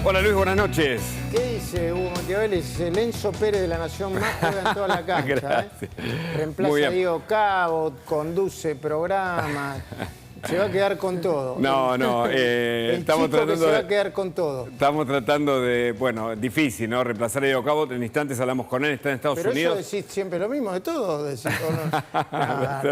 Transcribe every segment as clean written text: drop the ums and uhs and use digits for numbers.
Hola Luis, buenas noches. ¿Qué dice Hugo Montiavelis? El Enzo Pérez de La Nación Más juega en toda la cancha. Reemplaza a Diego Cabot, conduce programas. Se va a quedar con todo. No, estamos tratando se va a quedar con todo. Estamos tratando de, bueno, difícil, ¿no? Reemplazar a Diego Cabot. En instantes hablamos con él, está en Estados Unidos. Pero eso decís siempre lo mismo de todo. Decís, está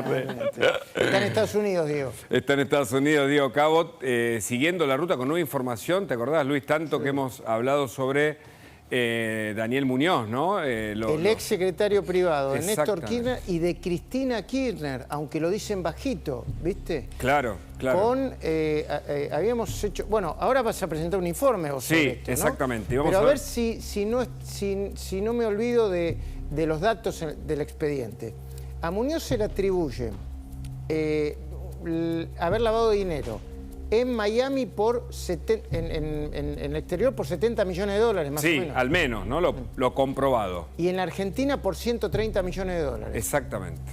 en Estados Unidos, Diego. Está en Estados Unidos, Diego Cabot, siguiendo la ruta con nueva información. ¿Te acordás, Luis, tanto que hemos hablado sobre Daniel Muñoz, ¿no? El ex secretario privado de Néstor Kirchner y de Cristina Kirchner, aunque lo dicen bajito, ¿viste? Claro. Habíamos hecho... Bueno, ahora vas a presentar un informe sobre esto, ¿no? Exactamente. Pero a ver si no me olvido de los datos del expediente. A Muñoz se le atribuye haber lavado dinero en Miami en el exterior por 70 millones de dólares, más o menos. Sí, al menos, ¿no? Lo comprobado. Y en la Argentina por 130 millones de dólares. Exactamente.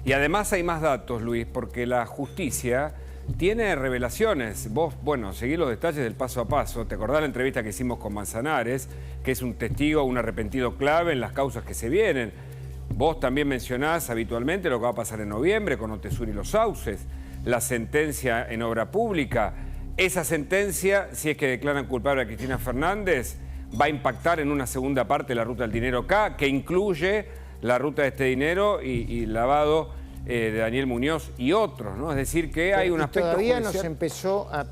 Y además hay más datos, Luis, porque la justicia tiene revelaciones. Vos, bueno, seguís los detalles del paso a paso. ¿Te acordás la entrevista que hicimos con Manzanares, que es un testigo, un arrepentido clave en las causas que se vienen? Vos también mencionás habitualmente lo que va a pasar en noviembre con Otesur y los Sauces, la sentencia en obra pública. Esa sentencia, si es que declaran culpable a Cristina Fernández, va a impactar en una segunda parte la ruta del dinero K, que incluye la ruta de este dinero y lavado de Daniel Muñoz y otros, ¿no? Es decir, que hay un aspecto todavía judicial... nos empezó a,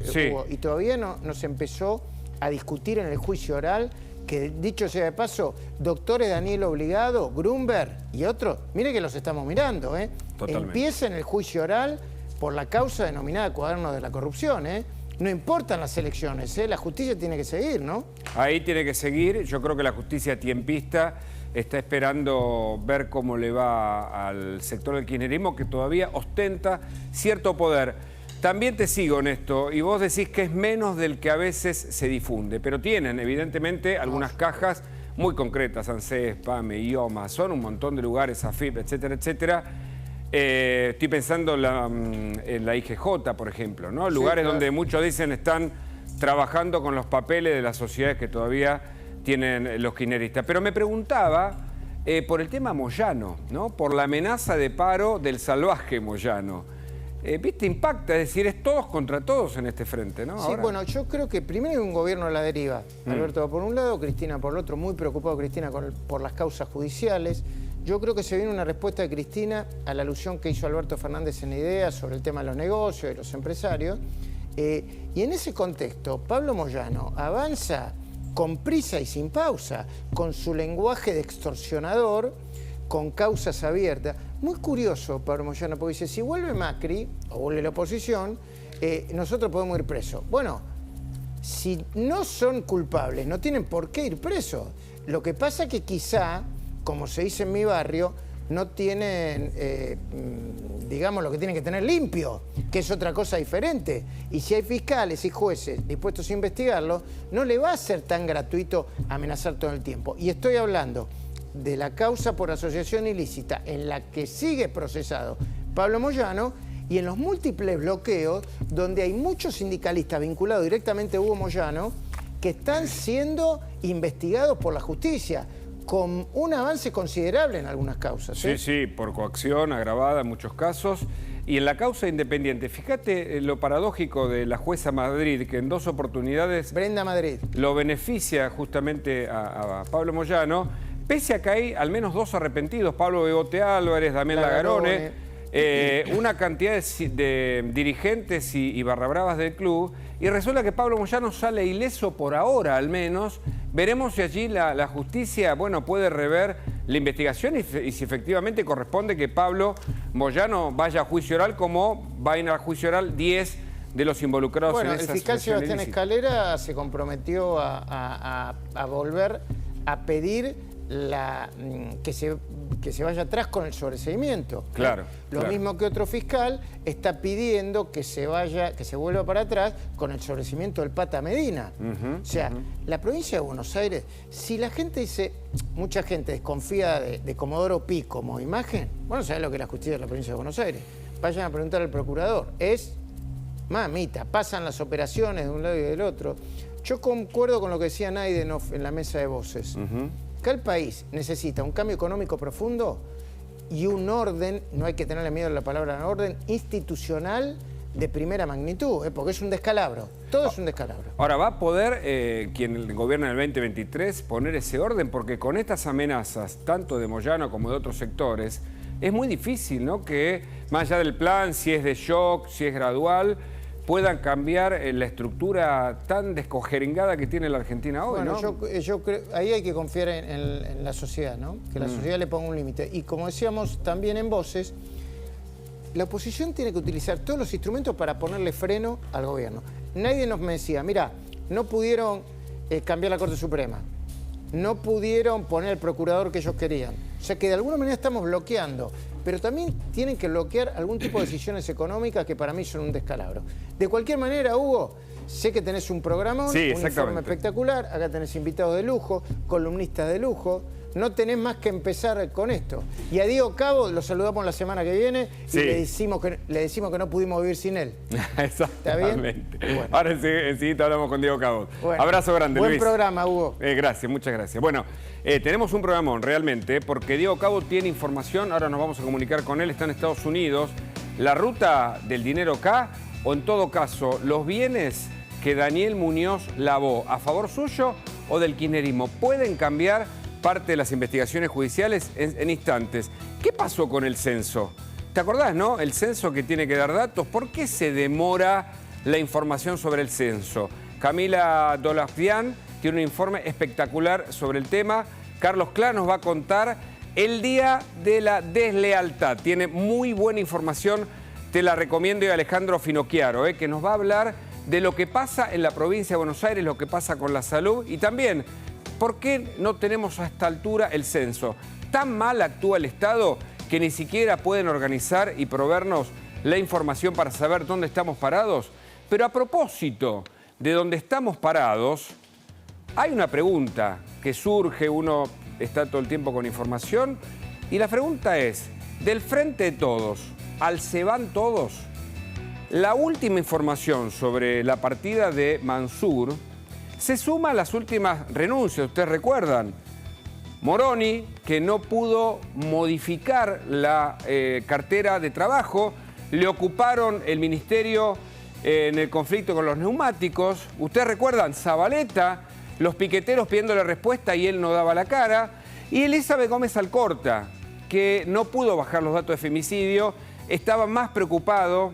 sí. Hugo, y todavía no nos empezó a discutir en el juicio oral que, dicho sea de paso, doctores Daniel Obligado, Grunberg y otros, mire que los estamos mirando, ¿eh? Totalmente. Empieza en el juicio oral por la causa denominada Cuaderno de la Corrupción, ¿eh? No importan las elecciones, ¿eh? La justicia tiene que seguir, ¿no? Ahí tiene que seguir. Yo creo que la justicia tiempista está esperando ver cómo le va al sector del kirchnerismo, que todavía ostenta cierto poder. También te sigo en esto, y vos decís que es menos del que a veces se difunde, pero tienen evidentemente algunas cajas muy concretas, ANSES, PAME, IOMA, son un montón de lugares, AFIP, etcétera, etcétera. Estoy pensando en la IGJ, por ejemplo, ¿no? Lugares donde muchos dicen están trabajando con los papeles de las sociedades que todavía tienen los kirchneristas. Pero me preguntaba por el tema Moyano, ¿no? Por la amenaza de paro del salvaje Moyano. ¿Viste? Impacta, es decir, es todos contra todos en este frente, ¿no? Sí, bueno, yo creo que primero hay un gobierno a la deriva. Alberto por un lado, Cristina por el otro, muy preocupado Cristina por las causas judiciales. Yo creo que se viene una respuesta de Cristina a la alusión que hizo Alberto Fernández en Ideas sobre el tema de los negocios, de los empresarios. Y en ese contexto, Pablo Moyano avanza con prisa y sin pausa, con su lenguaje de extorsionador, con causas abiertas. Muy curioso, Pablo Moyano, porque dice, si vuelve Macri, o vuelve la oposición, nosotros podemos ir presos. Bueno, si no son culpables, no tienen por qué ir presos. Lo que pasa es que quizá, como se dice en mi barrio, no tienen, digamos, lo que tienen que tener limpio, que es otra cosa diferente. Y si hay fiscales y jueces dispuestos a investigarlo, no le va a ser tan gratuito amenazar todo el tiempo. Y estoy hablando de la causa por asociación ilícita en la que sigue procesado Pablo Moyano y en los múltiples bloqueos donde hay muchos sindicalistas vinculados directamente a Hugo Moyano que están siendo investigados por la justicia con un avance considerable en algunas causas, ¿eh? Sí, por coacción agravada en muchos casos. Y en la causa independiente, fíjate lo paradójico de la jueza Madrid, que en 2 oportunidades... Brenda Madrid. Lo beneficia justamente a Pablo Moyano, pese a que hay al menos 2 arrepentidos, Pablo Bebote Álvarez, Damián Lagarone, una cantidad de dirigentes y barrabravas del club, y resulta que Pablo Moyano sale ileso por ahora, al menos. Veremos si allí la justicia, bueno, puede rever la investigación y si efectivamente corresponde que Pablo Moyano vaya a juicio oral, como va a ir a juicio oral 10 de los involucrados en esa el fiscal Sebastián Escalera se comprometió a volver a pedir que se vaya atrás con el sobreseimiento. Claro. Lo mismo que otro fiscal está pidiendo que se vuelva para atrás con el sobreseimiento del Pata Medina. O sea, la provincia de Buenos Aires, si la gente dice, mucha gente desconfía de Comodoro Pi como imagen, bueno, ¿sabés lo que es la justicia de la provincia de Buenos Aires? Vayan a preguntar al procurador. Es mamita, pasan las operaciones de un lado y del otro. Yo concuerdo con lo que decía Naidenov en la mesa de voces. Que el país necesita un cambio económico profundo y un orden, no hay que tenerle miedo a la palabra orden, institucional de primera magnitud, porque es un descalabro. Todo es un descalabro. Ahora, ¿va a poder quien gobierna en el 2023 poner ese orden? Porque con estas amenazas, tanto de Moyano como de otros sectores, es muy difícil, ¿no? Que más allá del plan, si es de shock, si es gradual, puedan cambiar la estructura tan descojeringada que tiene la Argentina hoy, bueno, ¿no? yo creo, ahí hay que confiar en la sociedad, ¿no? Que la sociedad le ponga un límite. Y como decíamos también en voces, la oposición tiene que utilizar todos los instrumentos para ponerle freno al gobierno. Nadie nos me decía, mira, no pudieron cambiar la Corte Suprema, no pudieron poner el procurador que ellos querían. O sea que de alguna manera estamos bloqueando, pero también tienen que bloquear algún tipo de decisiones económicas que para mí son un descalabro. De cualquier manera, Hugo, sé que tenés un programón, sí, un informe espectacular, acá tenés invitados de lujo, columnistas de lujo. No tenés más que empezar con esto. Y a Diego Cabo lo saludamos la semana que viene y le decimos que no pudimos vivir sin él. Exactamente. Bueno. Ahora enseguida hablamos con Diego Cabo. Bueno, abrazo grande, buen Luis. Buen programa, Hugo. Gracias, muchas gracias. Bueno, tenemos un programón realmente, porque Diego Cabo tiene información, ahora nos vamos a comunicar con él, está en Estados Unidos. La ruta del dinero acá, o en todo caso, los bienes que Daniel Muñoz lavó, ¿a favor suyo o del kirchnerismo? ¿Pueden cambiar parte de las investigaciones judiciales en instantes? ¿Qué pasó con el censo? ¿Te acordás, no? El censo que tiene que dar datos. ¿Por qué se demora la información sobre el censo? Camila Dolafian tiene un informe espectacular sobre el tema. Carlos Clá nos va a contar el día de la deslealtad. Tiene muy buena información, te la recomiendo, y Alejandro Finocchiaro, que nos va a hablar de lo que pasa en la provincia de Buenos Aires, lo que pasa con la salud y también ¿por qué no tenemos a esta altura el censo? Tan mal actúa el Estado que ni siquiera pueden organizar y proveernos la información para saber dónde estamos parados. Pero a propósito de dónde estamos parados, hay una pregunta que surge, uno está todo el tiempo con información, y la pregunta es, del Frente de Todos al Se Van Todos, la última información sobre la partida de Mansur se suma a las últimas renuncias, ustedes recuerdan. Moroni, que no pudo modificar la cartera de trabajo, le ocuparon el ministerio en el conflicto con los neumáticos. Ustedes recuerdan, Zabaleta, los piqueteros pidiéndole respuesta y él no daba la cara. Y Elizabeth Gómez Alcorta, que no pudo bajar los datos de femicidio, estaba más preocupado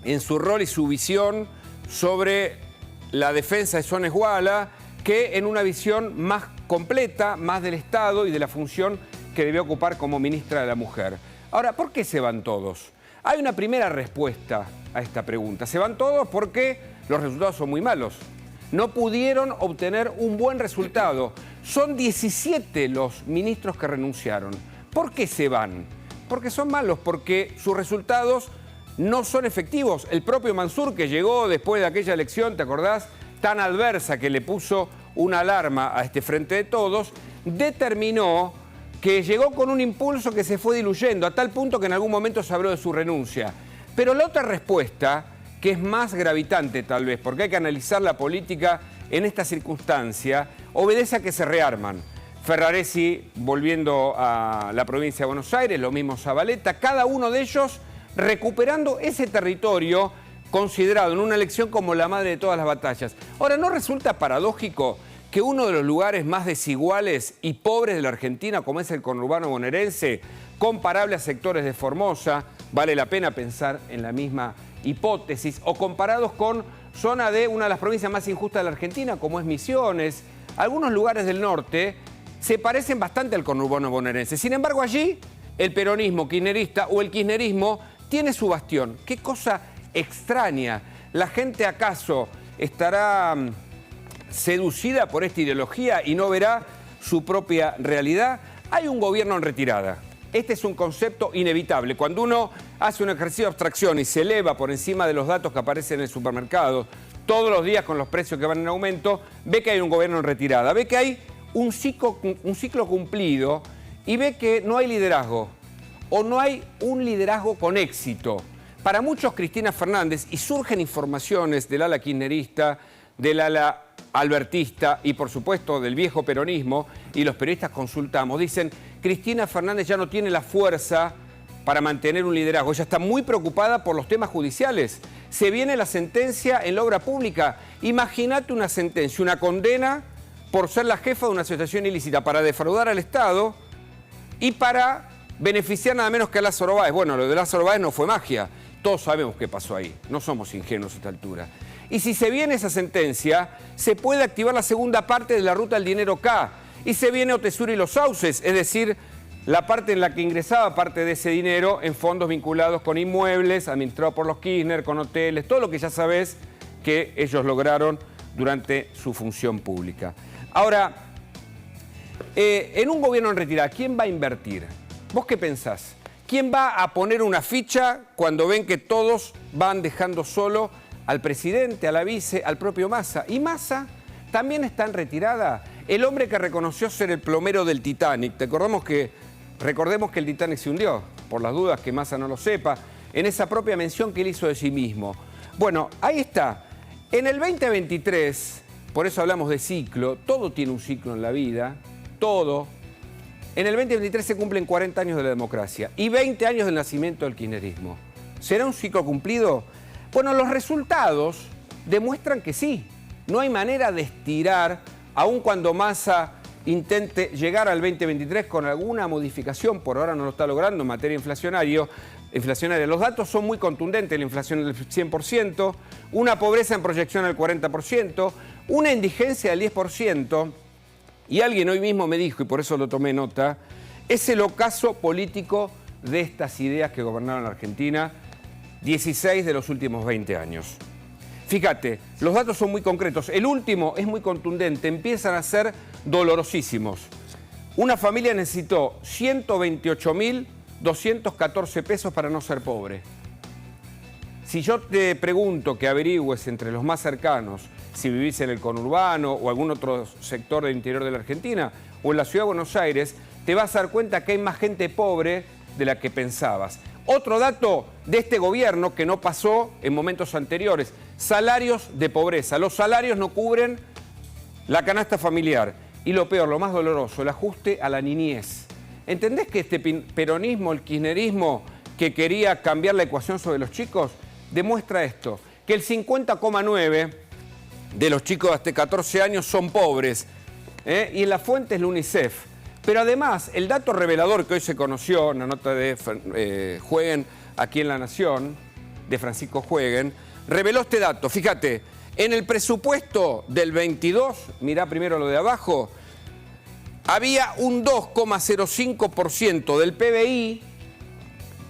en su rol y su visión sobre la defensa de Sones Guala, que en una visión más completa, más del Estado y de la función que debió ocupar como ministra de la Mujer. Ahora, ¿por qué se van todos? Hay una primera respuesta a esta pregunta. Se van todos porque los resultados son muy malos. No pudieron obtener un buen resultado. Son 17 los ministros que renunciaron. ¿Por qué se van? Porque son malos, porque sus resultados no son efectivos. El propio Mansur, que llegó después de aquella elección, ¿te acordás?, tan adversa que le puso una alarma a este Frente de Todos, determinó que llegó con un impulso que se fue diluyendo, a tal punto que en algún momento se habló de su renuncia. Pero la otra respuesta, que es más gravitante tal vez, porque hay que analizar la política en esta circunstancia, obedece a que se rearman. Ferraresi volviendo a la provincia de Buenos Aires, lo mismo Zabaleta, cada uno de ellos recuperando ese territorio considerado en una elección como la madre de todas las batallas. Ahora, ¿no resulta paradójico que uno de los lugares más desiguales y pobres de la Argentina, como es el conurbano bonaerense, comparable a sectores de Formosa, vale la pena pensar en la misma hipótesis, o comparados con zona de una de las provincias más injustas de la Argentina, como es Misiones, algunos lugares del norte, se parecen bastante al conurbano bonaerense? Sin embargo, allí el peronismo kirchnerista o el kirchnerismo tiene su bastión. ¿Qué cosa extraña? ¿La gente acaso estará seducida por esta ideología y no verá su propia realidad? Hay un gobierno en retirada. Este es un concepto inevitable. Cuando uno hace un ejercicio de abstracción y se eleva por encima de los datos que aparecen en el supermercado todos los días con los precios que van en aumento, ve que hay un gobierno en retirada, ve que hay un ciclo cumplido y ve que no hay liderazgo o no hay un liderazgo con éxito. para muchos Cristina Fernández, y surgen informaciones del ala kirchnerista, del ala albertista y por supuesto del viejo peronismo, y los periodistas consultamos, dicen, Cristina Fernández ya no tiene la fuerza para mantener un liderazgo, ella está muy preocupada por los temas judiciales. Se viene la sentencia en la obra pública. Imagínate una sentencia, una condena por ser la jefa de una asociación ilícita para defraudar al Estado y para beneficiar nada menos que a Lázaro Báez. Bueno, lo de Lázaro Báez no fue magia. Todos sabemos qué pasó ahí. No somos ingenuos a esta altura. Y si se viene esa sentencia, se puede activar la segunda parte de la ruta del dinero K. Y se viene Otesur y los sauces, es decir, la parte en la que ingresaba parte de ese dinero en fondos vinculados con inmuebles, administrados por los Kirchner, con hoteles, todo lo que ya sabés que ellos lograron durante su función pública. Ahora, en un gobierno en retirada, ¿quién va a invertir? ¿Vos qué pensás? ¿Quién va a poner una ficha cuando ven que todos van dejando solo al presidente, a la vice, al propio Massa? Y Massa también está en retirada. El hombre que reconoció ser el plomero del Titanic. Recordemos que el Titanic se hundió, por las dudas que Massa no lo sepa, en esa propia mención que él hizo de sí mismo. Bueno, ahí está. En el 2023, por eso hablamos de ciclo, todo tiene un ciclo en la vida, todo. En el 2023 se cumplen 40 años de la democracia y 20 años del nacimiento del kirchnerismo. ¿Será un ciclo cumplido? Bueno, los resultados demuestran que sí. No hay manera de estirar, aun cuando Massa intente llegar al 2023 con alguna modificación, por ahora no lo está logrando en materia inflacionaria. Los datos son muy contundentes, la inflación del 100%, una pobreza en proyección del 40%, una indigencia del 10%, y alguien hoy mismo me dijo, y por eso lo tomé nota, es el ocaso político de estas ideas que gobernaron la Argentina, 16 de los últimos 20 años. Fíjate, los datos son muy concretos. El último es muy contundente, empiezan a ser dolorosísimos. Una familia necesitó 128.214 pesos para no ser pobre. Si yo te pregunto que averigües entre los más cercanos, si vivís en el conurbano o algún otro sector del interior de la Argentina o en la ciudad de Buenos Aires, te vas a dar cuenta que hay más gente pobre de la que pensabas. Otro dato de este gobierno que no pasó en momentos anteriores, salarios de pobreza. Los salarios no cubren la canasta familiar. Y lo peor, lo más doloroso, el ajuste a la niñez. ¿Entendés que este peronismo, el kirchnerismo que quería cambiar la ecuación sobre los chicos, demuestra esto? Que el 50,9% de los chicos de hasta 14 años son pobres. Y en la fuente es la UNICEF. Pero además, el dato revelador que hoy se conoció en la nota de Jueguen aquí en La Nación, de Francisco Jueguen, reveló este dato. Fíjate, en el presupuesto del 22, mirá primero lo de abajo, había un 2,05% del PBI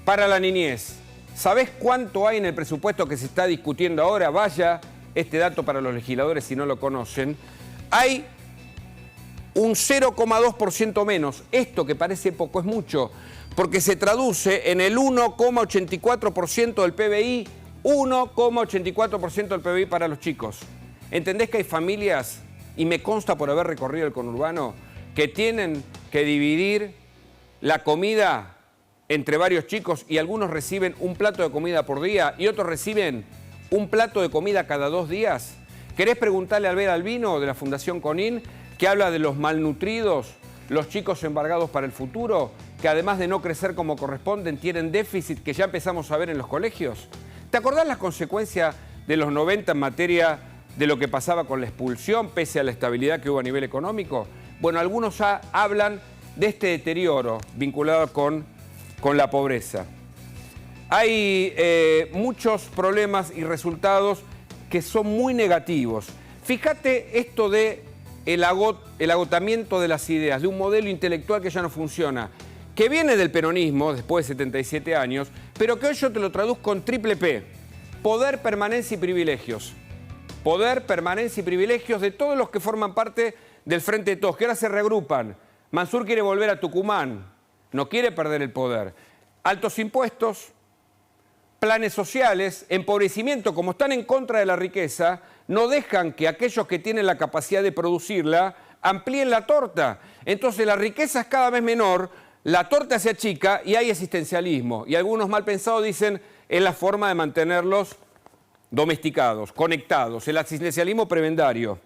para la niñez. ¿Sabés cuánto hay en el presupuesto que se está discutiendo ahora? Vaya este dato para los legisladores si no lo conocen. Hay un 0,2% menos. Esto que parece poco es mucho, porque se traduce en el 1,84% del PBI, 1,84% del PBI para los chicos. ¿Entendés que hay familias, y me consta por haber recorrido el conurbano, que tienen que dividir la comida entre varios chicos y algunos reciben un plato de comida por día y otros reciben un plato de comida cada 2 días? ¿Querés preguntarle a Albert Albino de la Fundación CONIN, que habla de los malnutridos, los chicos embargados para el futuro, que además de no crecer como corresponden, tienen déficit que ya empezamos a ver en los colegios? ¿Te acordás las consecuencias de los 90 en materia de lo que pasaba con la expulsión, pese a la estabilidad que hubo a nivel económico? Bueno, algunos ya hablan de este deterioro vinculado con la pobreza. Hay muchos problemas y resultados que son muy negativos. Fíjate esto de el agotamiento de las ideas, de un modelo intelectual que ya no funciona, que viene del peronismo después de 77 años, pero que hoy yo te lo traduzco en triple P: poder, permanencia y privilegios. Poder, permanencia y privilegios de todos los que forman parte del Frente de Todos, que ahora se reagrupan. Mansur quiere volver a Tucumán, no quiere perder el poder. Altos impuestos, planes sociales, empobrecimiento, como están en contra de la riqueza, no dejan que aquellos que tienen la capacidad de producirla amplíen la torta. Entonces la riqueza es cada vez menor, la torta se achica y hay asistencialismo. Y algunos mal pensados dicen es la forma de mantenerlos domesticados, conectados, el asistencialismo prebendario.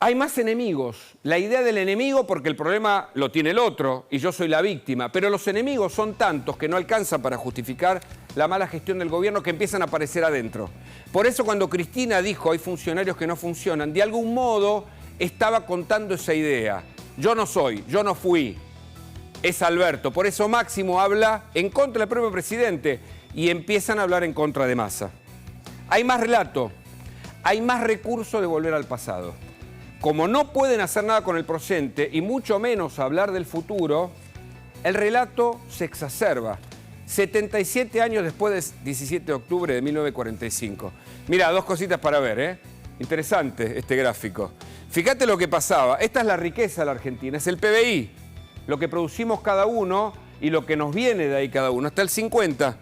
Hay más enemigos. La idea del enemigo, porque el problema lo tiene el otro y yo soy la víctima, pero los enemigos son tantos que no alcanzan para justificar la mala gestión del gobierno que empiezan a aparecer adentro. Por eso cuando Cristina dijo hay funcionarios que no funcionan, de algún modo estaba contando esa idea. Yo no soy, yo no fui, es Alberto. Por eso Máximo habla en contra del propio presidente y empiezan a hablar en contra de Massa. Hay más relato, hay más recurso de volver al pasado. Como no pueden hacer nada con el presente y mucho menos hablar del futuro, el relato se exacerba. 77 años después del 17 de octubre de 1945. Mira, dos cositas para ver, ¿eh? Interesante este gráfico. Fíjate lo que pasaba. Esta es la riqueza de la Argentina, es el PBI, lo que producimos cada uno y lo que nos viene de ahí cada uno. Hasta el 50,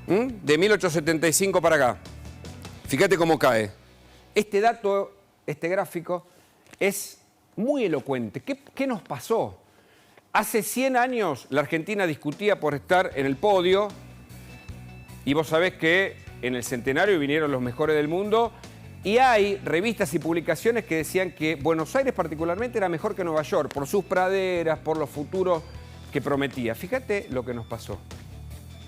de 1875 para acá. Fíjate cómo cae. Este dato, este gráfico, es muy elocuente. ¿Qué nos pasó? Hace 100 años la Argentina discutía por estar en el podio y vos sabés que en el centenario vinieron los mejores del mundo y hay revistas y publicaciones que decían que Buenos Aires particularmente era mejor que Nueva York por sus praderas, por los futuros que prometía. Fíjate lo que nos pasó.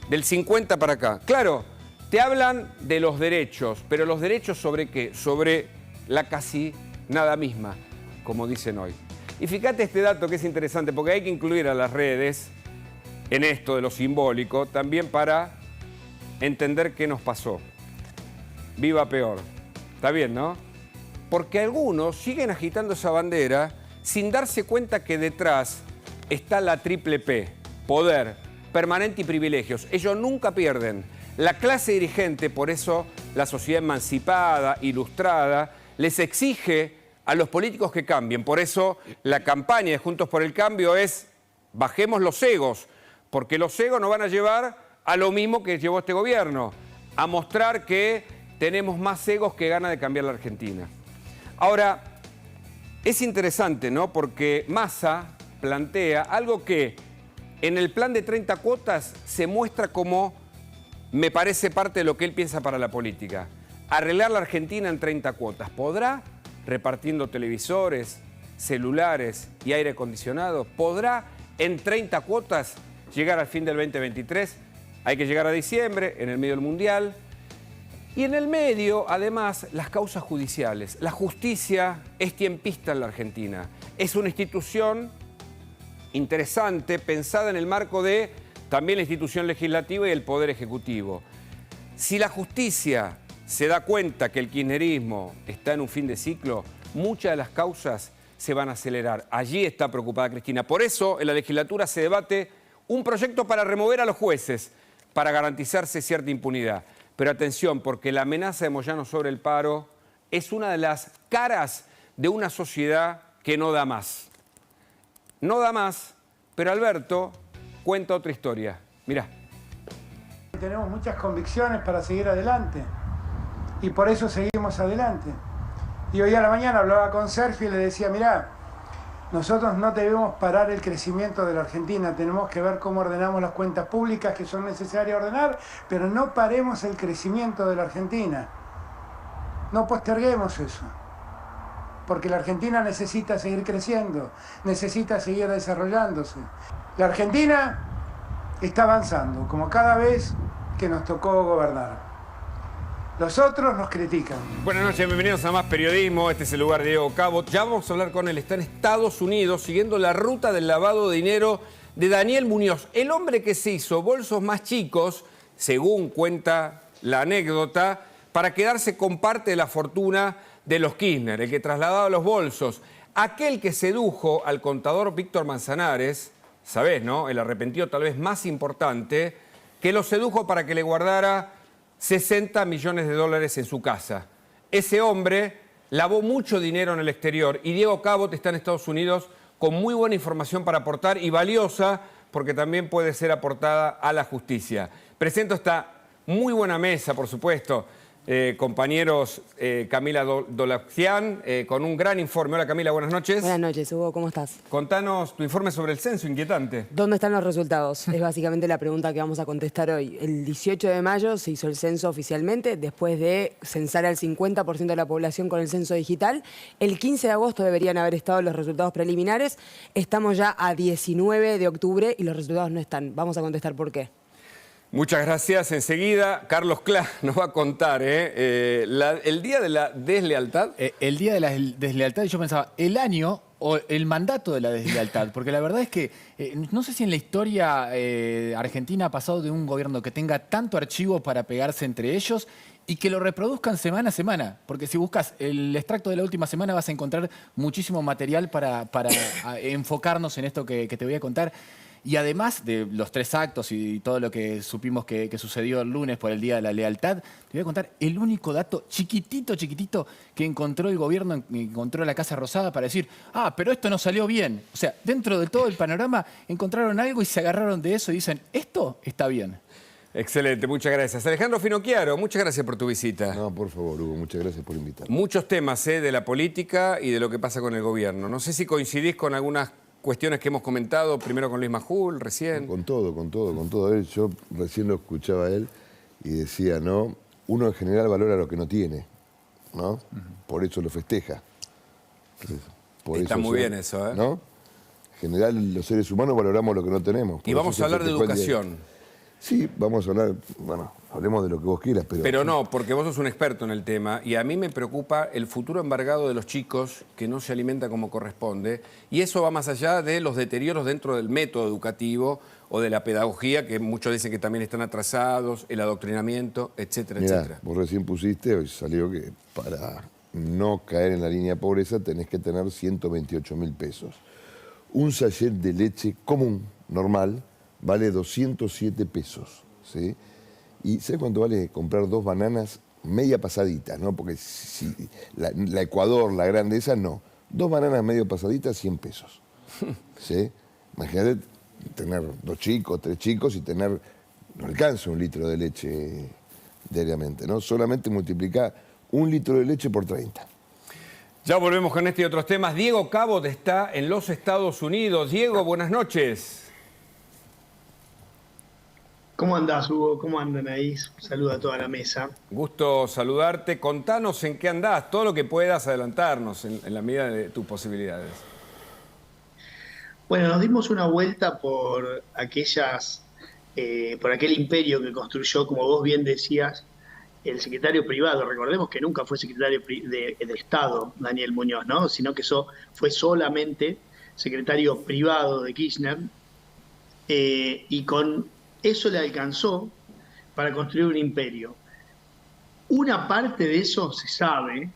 Del 50 para acá. Claro, te hablan de los derechos, pero ¿los derechos sobre qué? Sobre la casi nada misma, como dicen hoy. Y fíjate este dato que es interesante, porque hay que incluir a las redes en esto de lo simbólico, también para entender qué nos pasó. Viva peor. Está bien, ¿no? Porque algunos siguen agitando esa bandera sin darse cuenta que detrás está la triple P, poder, permanente y privilegios. Ellos nunca pierden. La clase dirigente, por eso la sociedad emancipada, ilustrada, les exige a los políticos que cambien. Por eso la campaña de Juntos por el Cambio es bajemos los egos, porque los egos nos van a llevar a lo mismo que llevó este gobierno, a mostrar que tenemos más egos que ganas de cambiar la Argentina. Ahora, es interesante, ¿no? Porque Massa plantea algo que en el plan de 30 cuotas se muestra como, me parece, parte de lo que él piensa para la política. Arreglar la Argentina en 30 cuotas. ¿Podrá? Repartiendo televisores, celulares y aire acondicionado. ¿Podrá en 30 cuotas llegar al fin del 2023? Hay que llegar a diciembre, en el medio del Mundial. Y en el medio, además, las causas judiciales. La justicia es tiempista en la Argentina. Es una institución interesante, pensada en el marco de también la institución legislativa y el Poder Ejecutivo. Si la justicia se da cuenta que el kirchnerismo está en un fin de ciclo, muchas de las causas se van a acelerar. Allí está preocupada Cristina. Por eso en la legislatura se debate un proyecto para remover a los jueces, para garantizarse cierta impunidad. Pero atención, porque la amenaza de Moyano sobre el paro es una de las caras de una sociedad que no da más. No da más, pero Alberto cuenta otra historia. Mirá. Tenemos muchas convicciones para seguir adelante y por eso seguimos adelante. Y hoy a la mañana hablaba con Sergio y le decía, mirá, nosotros no debemos parar el crecimiento de la Argentina, tenemos que ver cómo ordenamos las cuentas públicas que son necesarias ordenar, pero no paremos el crecimiento de la Argentina. No posterguemos eso, porque la Argentina necesita seguir creciendo, necesita seguir desarrollándose. La Argentina está avanzando, como cada vez que nos tocó gobernar. Los otros nos critican. Buenas noches, bienvenidos a Más Periodismo. Este es el lugar de Diego Cabot. Ya vamos a hablar con él. Está en Estados Unidos siguiendo la ruta del lavado de dinero de Daniel Muñoz, el hombre que se hizo bolsos más chicos, según cuenta la anécdota, para quedarse con parte de la fortuna de los Kirchner, el que trasladaba los bolsos. Aquel que sedujo al contador Víctor Manzanares, ¿sabés, no? El arrepentido tal vez más importante, que lo sedujo para que le guardara 60 millones de dólares en su casa. Ese hombre lavó mucho dinero en el exterior y Diego Cabot está en Estados Unidos con muy buena información para aportar y valiosa porque también puede ser aportada a la justicia. Presento esta muy buena mesa, por supuesto. compañeros Camila Dolakian, con un gran informe. Hola Camila, buenas noches. Buenas noches, Hugo, ¿cómo estás? Contanos tu informe sobre el censo, inquietante. ¿Dónde están los resultados? Es básicamente la pregunta que vamos a contestar hoy. El 18 de mayo se hizo el censo oficialmente, después de censar al 50% de la población con el censo digital. El 15 de agosto deberían haber estado los resultados preliminares. Estamos ya a 19 de octubre y los resultados no están. Vamos a contestar por qué. Muchas gracias. Enseguida, Carlos Clá nos va a contar el día de la deslealtad. El día de la deslealtad, y yo pensaba, el año o el mandato de la deslealtad, porque la verdad es que no sé si en la historia argentina ha pasado de un gobierno que tenga tanto archivo para pegarse entre ellos y que lo reproduzcan semana a semana, porque si buscas el extracto de la última semana vas a encontrar muchísimo material para enfocarnos en esto que te voy a contar. Y además de los 3 actos y todo lo que supimos que sucedió el lunes por el Día de la Lealtad, te voy a contar el único dato chiquitito que encontró el gobierno, encontró la Casa Rosada para decir, pero esto no salió bien. O sea, dentro de todo el panorama encontraron algo y se agarraron de eso y dicen, esto está bien. Excelente, muchas gracias. Alejandro Finocchiaro, muchas gracias por tu visita. No, por favor, Hugo, muchas gracias por invitarme. Muchos temas de la política y de lo que pasa con el gobierno. No sé si coincidís con algunas cuestiones que hemos comentado, primero con Luis Majul, recién. Con todo. A ver, yo recién lo escuchaba a él y decía, ¿no? Uno en general valora lo que no tiene, ¿no? Por eso lo festeja. Entonces, Está muy bien eso, ¿eh? ¿no? En general, los seres humanos valoramos lo que no tenemos. Y vamos a hablar de educación. Sí, vamos a hablar, bueno, hablemos de lo que vos quieras, pero... Pero no, porque vos sos un experto en el tema y a mí me preocupa el futuro embargado de los chicos que no se alimenta como corresponde y eso va más allá de los deterioros dentro del método educativo o de la pedagogía, que muchos dicen que también están atrasados, el adoctrinamiento, etcétera, Mirá, etcétera. Vos recién pusiste, hoy salió que para no caer en la línea de pobreza tenés que tener 128.000 pesos. Un sachet de leche común, normal, vale 207 pesos, ¿sí? ¿Y sabes cuánto vale comprar 2 bananas media pasaditas, no? Porque si la Ecuador, la grande esa, no. 2 bananas medio pasaditas, 100 pesos, ¿sí? Imagínate tener 2 chicos, 3 chicos y tener, no alcanza 1 litro de leche diariamente, ¿no? Solamente multiplica 1 litro de leche por 30. Ya volvemos con este y otros temas. Diego Cabot está en los Estados Unidos. Diego, buenas noches. ¿Cómo andás, Hugo? ¿Cómo andan ahí? Saludo a toda la mesa. Gusto saludarte. Contanos en qué andás, todo lo que puedas adelantarnos en la medida de tus posibilidades. Bueno, nos dimos una vuelta por aquel imperio que construyó, como vos bien decías, el secretario privado. Recordemos que nunca fue secretario del Estado, Daniel Muñoz, ¿no? Sino que eso fue solamente secretario privado de Kirchner y con eso le alcanzó para construir un imperio. Una parte de eso se sabe,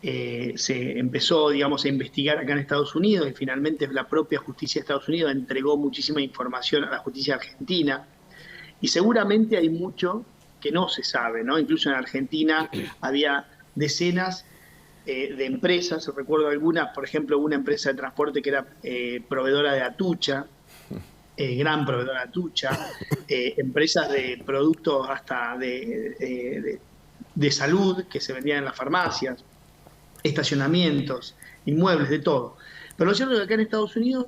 se empezó, digamos, a investigar acá en Estados Unidos y finalmente la propia justicia de Estados Unidos entregó muchísima información a la justicia argentina y seguramente hay mucho que no se sabe, ¿no? Incluso en Argentina había decenas de empresas, recuerdo algunas, por ejemplo, una empresa de transporte que era proveedora de Atucha, gran proveedora de Atucha, empresas de productos hasta de salud que se vendían en las farmacias, estacionamientos, inmuebles, de todo. Pero lo cierto es que acá en Estados Unidos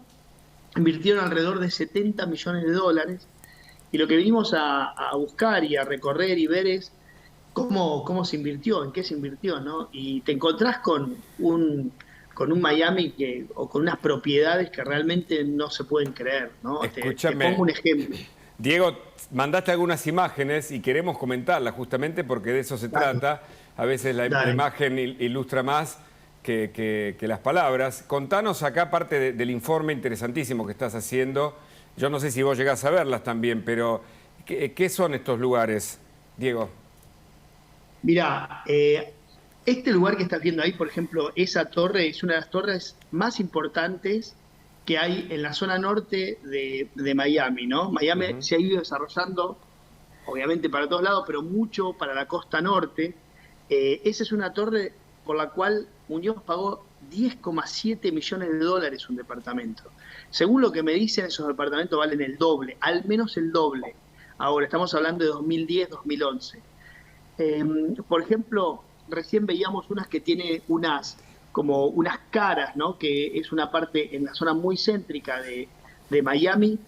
invirtieron alrededor de 70 millones de dólares y lo que venimos a buscar y a recorrer y ver es cómo se invirtió, en qué se invirtió, ¿no? Y te encontrás con un Miami o con unas propiedades que realmente no se pueden creer, ¿no? Escúchame, te pongo un ejemplo. Diego, mandaste algunas imágenes y queremos comentarlas justamente porque de eso se trata. A veces la imagen ilustra más que las palabras. Contanos acá parte del informe interesantísimo que estás haciendo. Yo no sé si vos llegás a verlas también, pero ¿qué son estos lugares, Diego? Mirá, este lugar que estás viendo ahí, por ejemplo, esa torre es una de las torres más importantes que hay en la zona norte de Miami, ¿no? Miami se ha ido desarrollando, obviamente para todos lados, pero mucho para la costa norte. Esa es una torre por la cual Muñoz pagó 10,7 millones de dólares un departamento. Según lo que me dicen, esos departamentos valen el doble, al menos el doble. Ahora, estamos hablando de 2010, 2011. Por ejemplo, recién veíamos unas que tiene como unas caras, ¿no? Que es una parte en la zona muy céntrica de Miami,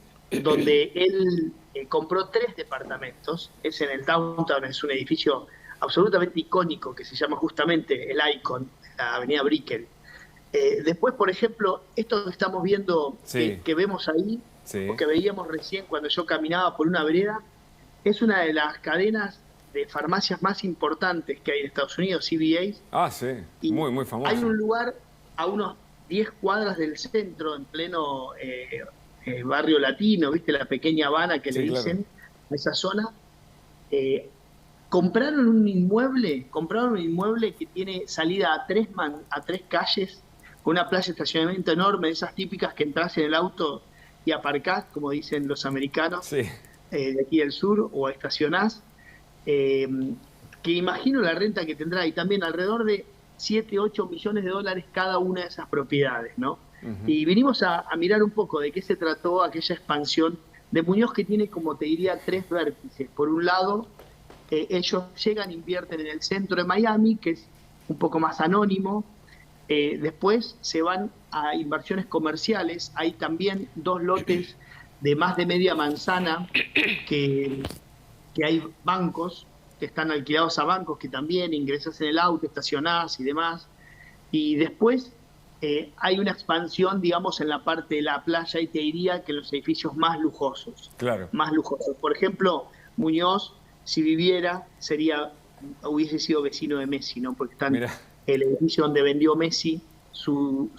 donde él compró 3 departamentos. Es en el Downtown, es un edificio absolutamente icónico que se llama justamente el Icon, la avenida Brickell. Después, por ejemplo, esto que estamos viendo, Sí. que vemos ahí, Sí. o que veíamos recién cuando yo caminaba por una vereda, es una de las cadenas de farmacias más importantes que hay en Estados Unidos, CVS. Ah, sí. Y Muy, muy famoso. hay un lugar a unos 10 cuadras del centro, en pleno barrio latino, ¿viste? La pequeña Habana que Sí, le claro. dicen, a esa zona. Compraron un inmueble que tiene salida a 3 calles, con una plaza de estacionamiento enorme, de esas típicas que entras en el auto y aparcás, como dicen los americanos, Sí. de aquí del sur, o estacionás, que imagino la renta que tendrá, y también alrededor de 7, 8 millones de dólares cada una de esas propiedades, ¿no? Y vinimos a mirar un poco de qué se trató aquella expansión de Muñoz, que tiene, como te diría, 3 vértices. Por un lado, ellos llegan, invierten en el centro de Miami, que es un poco más anónimo. Después se van a inversiones comerciales. Hay también 2 lotes de más de media manzana que hay bancos que están alquilados a bancos, que también ingresas en el auto, estacionás y demás. Y después hay una expansión, digamos, en la parte de la playa, y te diría que los edificios más lujosos. Claro. Más lujosos. Por ejemplo, Muñoz, si viviera, hubiese sido vecino de Messi, ¿no? Porque están Mirá. el edificio donde vendió Messi su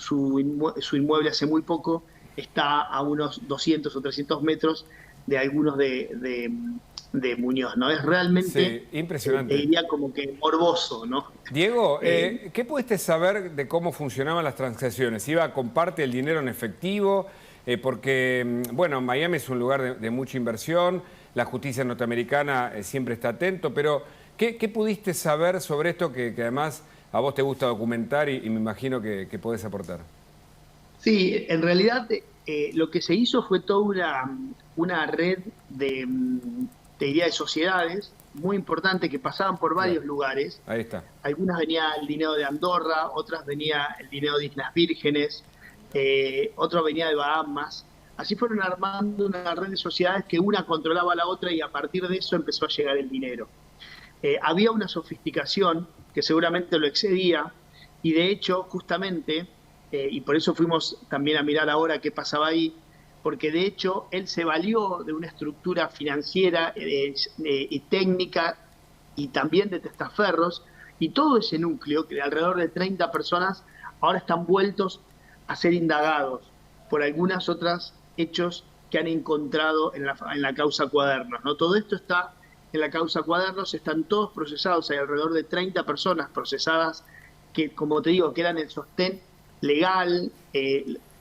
inmueble hace muy poco, está a unos 200 o 300 metros de algunos de Muñoz, ¿no? Es realmente, Sí, impresionante. te diría como que morboso, ¿no? Diego, ¿qué pudiste saber de cómo funcionaban las transacciones? ¿Iba con parte del dinero en efectivo? Porque, bueno, Miami es un lugar de mucha inversión, la justicia norteamericana siempre está atento, pero ¿qué pudiste saber sobre esto que además a vos te gusta documentar y me imagino que podés aportar? Sí, en realidad lo que se hizo fue toda una red te diría, de sociedades muy importantes que pasaban por varios lugares. Ahí está. Algunas venía el dinero de Andorra, otras venía el dinero de Islas Vírgenes, otro venía de Bahamas. Así fueron armando una red de sociedades que una controlaba a la otra, y a partir de eso empezó a llegar el dinero. Había una sofisticación que seguramente lo excedía, y de hecho, justamente, y por eso fuimos también a mirar ahora qué pasaba ahí, porque de hecho él se valió de una estructura financiera y técnica, y también de testaferros, y todo ese núcleo, que de alrededor de 30 personas, ahora están vueltos a ser indagados por algunas otras hechos que han encontrado en la causa Cuadernos, ¿no? Todo esto está en la causa Cuadernos, están todos procesados, hay alrededor de 30 personas procesadas que, como te digo, que eran el sostén legal,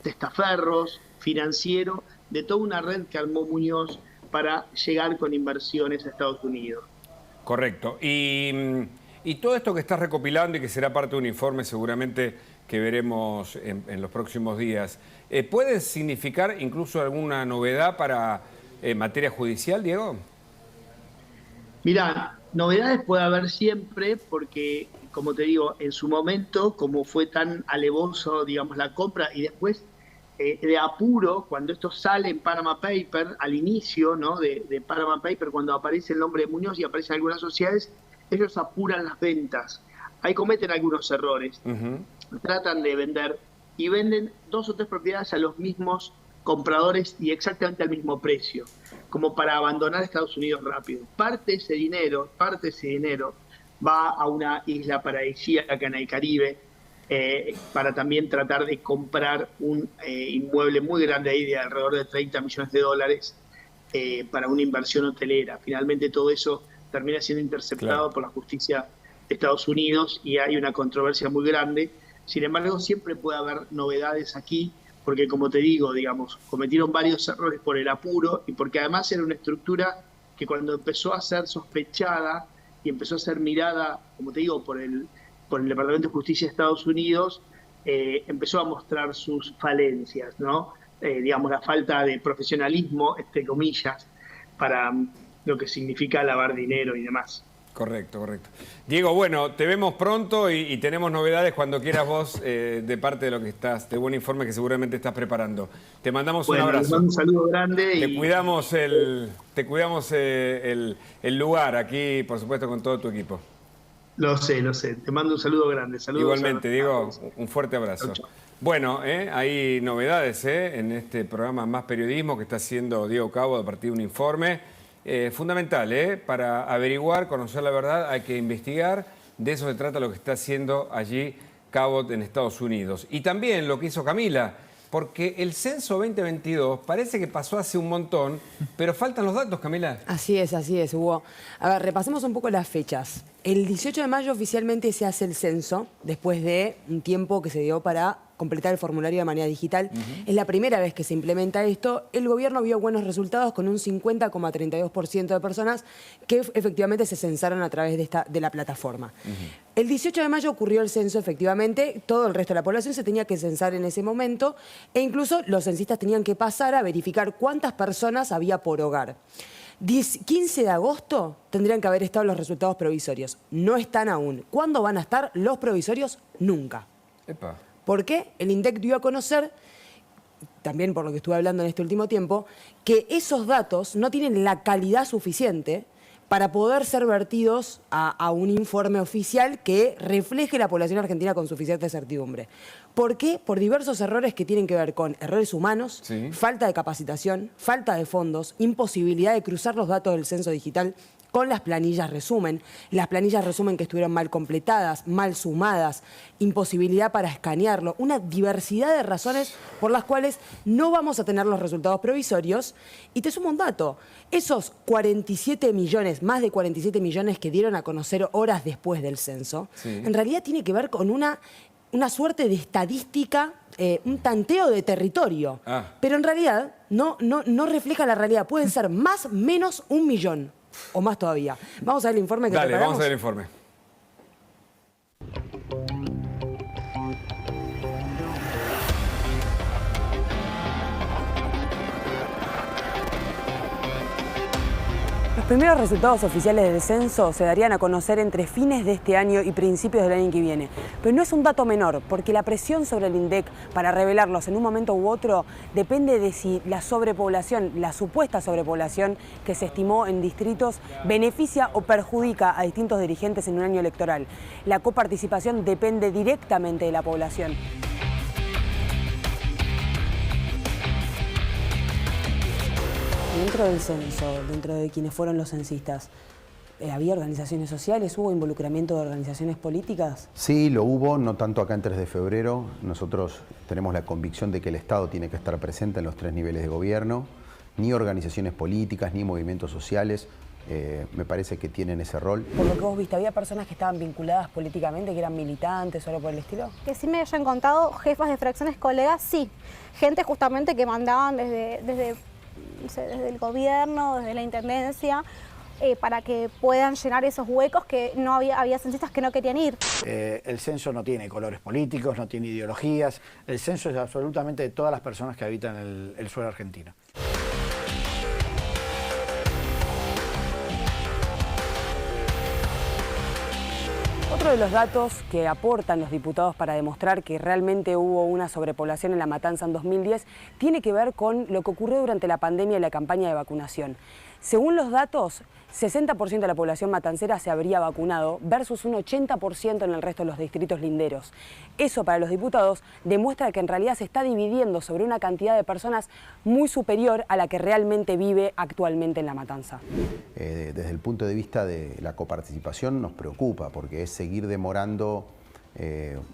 testaferros, financiero, de toda una red que armó Muñoz para llegar con inversiones a Estados Unidos. Correcto. Y todo esto que estás recopilando y que será parte de un informe seguramente que veremos en los próximos días, ¿puede significar incluso alguna novedad para materia judicial, Diego? Mirá, novedades puede haber siempre, porque, como te digo, en su momento, como fue tan alevoso, digamos, la compra, y después de apuro, cuando esto sale en Panama Paper, al inicio, ¿no?, de Panama Paper, cuando aparece el nombre de Muñoz y aparecen algunas sociedades, ellos apuran las ventas. Ahí cometen algunos errores. Tratan de vender, y venden 2 o 3 propiedades a los mismos compradores y exactamente al mismo precio, como para abandonar Estados Unidos rápido. Parte de ese dinero va a una isla paradisíaca en el Caribe, para también tratar de comprar un inmueble muy grande ahí de alrededor de 30 millones de dólares para una inversión hotelera. Finalmente todo eso termina siendo interceptado por la justicia de Estados Unidos, y hay una controversia muy grande. Sin embargo, siempre puede haber novedades aquí, porque, como te digo, digamos, cometieron varios errores por el apuro, y porque además era una estructura que, cuando empezó a ser sospechada y empezó a ser mirada, como te digo, por el Departamento de Justicia de Estados Unidos, empezó a mostrar sus falencias, ¿no? Digamos, la falta de profesionalismo, entre comillas, para lo que significa lavar dinero y demás. Correcto, correcto. Diego, bueno, te vemos pronto y tenemos novedades cuando quieras vos de parte de lo que estás, de buen informe que seguramente estás preparando. Te mandamos un abrazo. Te mando un saludo grande. Te cuidamos el lugar aquí, por supuesto, con todo tu equipo. Lo sé. Te mando un saludo grande. Saludos. Igualmente, Diego, un fuerte abrazo. Chau, chau. Bueno, hay novedades en este programa Más Periodismo que está haciendo Diego Cabo a partir de un informe. Fundamental, para averiguar, conocer la verdad, hay que investigar. De eso se trata lo que está haciendo allí Cabot en Estados Unidos. Y también lo que hizo Camila, porque el censo 2022 parece que pasó hace un montón, pero faltan los datos, Camila. Así es, Hugo. A ver, repasemos un poco las fechas. El 18 de mayo oficialmente se hace el censo, después de un tiempo que se dio para completar el formulario de manera digital. Es la primera vez que se implementa esto. El gobierno vio buenos resultados con un 50,32% de personas que efectivamente se censaron a través de la plataforma. El 18 de mayo ocurrió el censo, efectivamente. Todo el resto de la población se tenía que censar en ese momento e incluso los censistas tenían que pasar a verificar cuántas personas había por hogar. 15 de agosto tendrían que haber estado los resultados provisorios. No están aún. ¿Cuándo van a estar los provisorios? Nunca. Epa. ¿Por qué? El INDEC dio a conocer, también por lo que estuve hablando en este último tiempo, que esos datos no tienen la calidad suficiente para poder ser vertidos a un informe oficial que refleje la población argentina con suficiente certidumbre. ¿Por qué? Por diversos errores que tienen que ver con errores humanos, falta de capacitación, falta de fondos, imposibilidad de cruzar los datos del censo digital con las planillas resumen que estuvieron mal completadas, mal sumadas, imposibilidad para escanearlo, una diversidad de razones por las cuales no vamos a tener los resultados provisorios. Y te sumo un dato, esos 47 millones, más de 47 millones que dieron a conocer horas después del censo, en realidad tiene que ver con una suerte de estadística, un tanteo de territorio. Pero en realidad no refleja la realidad, pueden ser más, menos 1 millón. O más todavía. Vamos a ver el informe que preparamos. Vamos a ver el informe. Los primeros resultados oficiales del censo se darían a conocer entre fines de este año y principios del año que viene. Pero no es un dato menor, porque la presión sobre el INDEC para revelarlos en un momento u otro depende de si la sobrepoblación, la supuesta sobrepoblación que se estimó en distritos, beneficia o perjudica a distintos dirigentes en un año electoral. La coparticipación depende directamente de la población. Dentro del censo, dentro de quienes fueron los censistas, ¿había organizaciones sociales? ¿Hubo involucramiento de organizaciones políticas? Sí, lo hubo, no tanto acá en 3 de febrero. Nosotros tenemos la convicción de que el Estado tiene que estar presente en los 3 niveles de gobierno. Ni organizaciones políticas, ni movimientos sociales, me parece que tienen ese rol. Por lo que vos viste, ¿había personas que estaban vinculadas políticamente, que eran militantes o algo por el estilo? Que sí me hayan contado jefas de fracciones, colegas, sí. Gente justamente que mandaban desde el gobierno, desde la intendencia, para que puedan llenar esos huecos que no había censistas que no querían ir. El censo no tiene colores políticos, no tiene ideologías. El censo es absolutamente de todas las personas que habitan el suelo argentino. Otro de los datos que aportan los diputados para demostrar que realmente hubo una sobrepoblación en La Matanza en 2010 tiene que ver con lo que ocurrió durante la pandemia y la campaña de vacunación. Según los datos, 60% de la población matancera se habría vacunado versus un 80% en el resto de los distritos linderos. Eso para los diputados demuestra que en realidad se está dividiendo sobre una cantidad de personas muy superior a la que realmente vive actualmente en La Matanza. Desde el punto de vista de la coparticipación nos preocupa porque es seguir demorando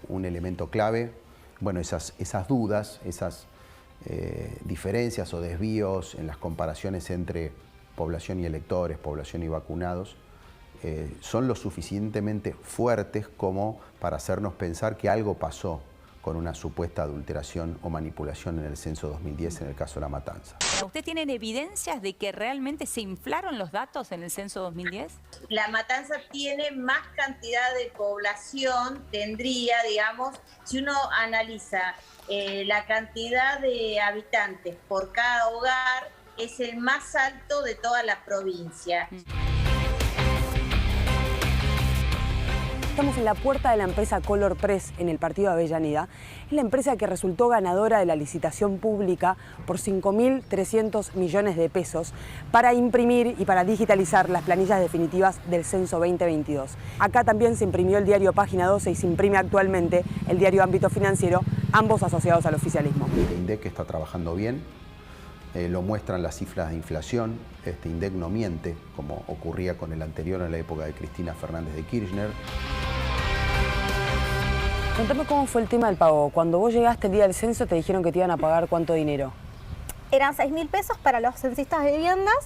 un elemento clave. Bueno, esas dudas, esas diferencias o desvíos en las comparaciones entre población y electores, población y vacunados, son lo suficientemente fuertes como para hacernos pensar que algo pasó con una supuesta adulteración o manipulación en el censo 2010 en el caso de La Matanza. ¿Usted tiene evidencias de que realmente se inflaron los datos en el censo 2010? La Matanza tiene más cantidad de población, tendría, digamos, si uno analiza la cantidad de habitantes por cada hogar, es el más alto de toda la provincia. Estamos en la puerta de la empresa Color Press en el partido de Avellaneda. Es la empresa que resultó ganadora de la licitación pública por 5.300 millones de pesos para imprimir y para digitalizar las planillas definitivas del censo 2022. Acá también se imprimió el diario Página 12 y se imprime actualmente el diario Ámbito Financiero, ambos asociados al oficialismo. El INDEC está trabajando bien. Lo muestran las cifras de inflación. INDEC no miente, como ocurría con el anterior en la época de Cristina Fernández de Kirchner. Contame cómo fue el tema del pago. Cuando vos llegaste el día del censo, te dijeron que te iban a pagar ¿cuánto dinero? Eran 6.000 pesos para los censistas de viviendas.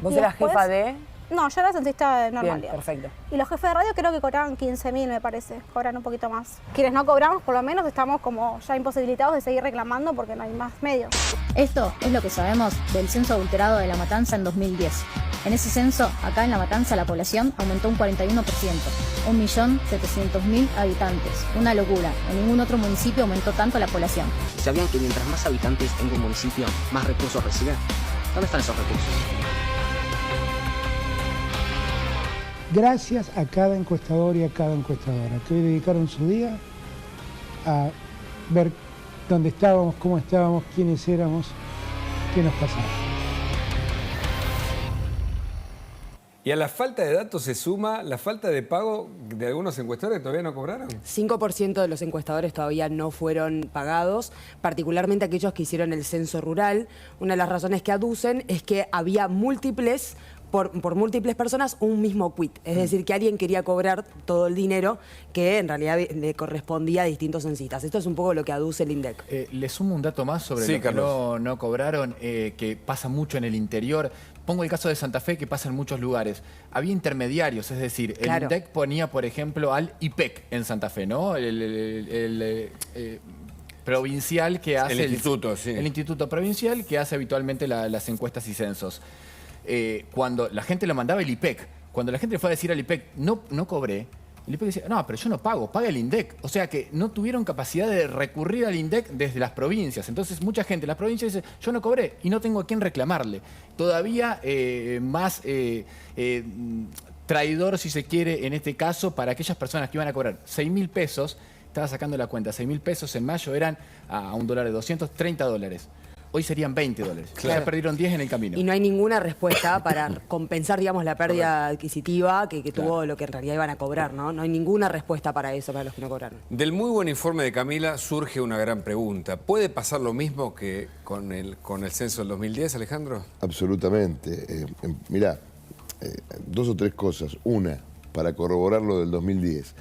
¿Vos eras jefa de...? No, yo era censista normal. Bien, perfecto. Y los jefes de radio creo que cobraban 15.000, me parece. Cobran un poquito más. Quienes no cobramos, por lo menos, estamos como ya imposibilitados de seguir reclamando porque no hay más medios. Esto es lo que sabemos del censo adulterado de La Matanza en 2010. En ese censo, acá en La Matanza, la población aumentó un 41%, 1.700.000 habitantes. Una locura. En ningún otro municipio aumentó tanto la población. ¿Sabían que mientras más habitantes tenga un municipio, más recursos recibe? ¿Dónde están esos recursos? Gracias a cada encuestador y a cada encuestadora que hoy dedicaron su día a ver dónde estábamos, cómo estábamos, quiénes éramos, qué nos pasaba. Y a la falta de datos se suma la falta de pago de algunos encuestadores que todavía no cobraron. 5% de los encuestadores todavía no fueron pagados, particularmente aquellos que hicieron el censo rural. Una de las razones que aducen es que había múltiples... Por múltiples personas un mismo quit. Es decir, que alguien quería cobrar todo el dinero que en realidad le correspondía a distintos censistas. Esto es un poco lo que aduce el INDEC. Le sumo un dato más sobre lo que no cobraron, que pasa mucho en el interior. Pongo el caso de Santa Fe, que pasa en muchos lugares. Había intermediarios, es decir, el INDEC ponía, por ejemplo, al IPEC en Santa Fe, ¿no? Provincial que hace... El instituto, sí. El instituto provincial que hace habitualmente las encuestas y censos. Cuando la gente lo mandaba el IPEC, cuando la gente le fue a decir al IPEC, no cobré, el IPEC decía, no, pero yo no pago, paga el INDEC. O sea que no tuvieron capacidad de recurrir al INDEC desde las provincias. Entonces mucha gente en las provincias dice, yo no cobré y no tengo a quién reclamarle. Todavía más traidor, si se quiere, en este caso, para aquellas personas que iban a cobrar 6.000 pesos, estaba sacando la cuenta, 6.000 pesos en mayo eran a un dólar de 200, $30. Hoy serían $20. Claro. Ya perdieron 10 en el camino. Y no hay ninguna respuesta para compensar, digamos, la pérdida adquisitiva que tuvo lo que en realidad iban a cobrar, ¿no? No hay ninguna respuesta para eso, para los que no cobraron. Del muy buen informe de Camila surge una gran pregunta. ¿Puede pasar lo mismo que con el censo del 2010, Alejandro? Absolutamente. Mirá, 2 o 3 cosas. Una, para corroborar lo del 2010.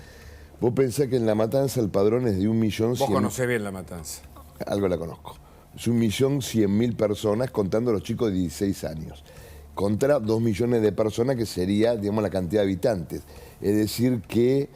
Vos pensás que en La Matanza el padrón es de 1.100.000... Vos conocés bien La Matanza. Algo la conozco. Es 1.100.000 personas contando a los chicos de 16 años. Contra 2 millones de personas que sería, digamos, la cantidad de habitantes. Es decir que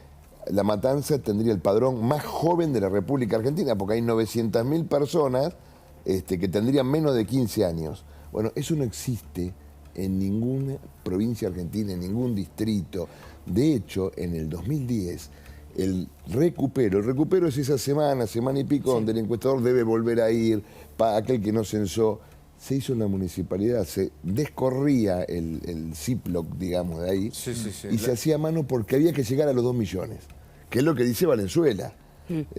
La Matanza tendría el padrón más joven de la República Argentina, porque hay 900.000 personas que tendrían menos de 15 años. Bueno, eso no existe en ninguna provincia argentina, en ningún distrito. De hecho, en el 2010... El recupero es esa semana y pico, donde el encuestador debe volver a ir, para aquel que no censó. Se hizo en la municipalidad, se descorría el Ziploc, digamos, de ahí, y se hacía a mano porque había que llegar a los 2 millones, que es lo que dice Valenzuela. 3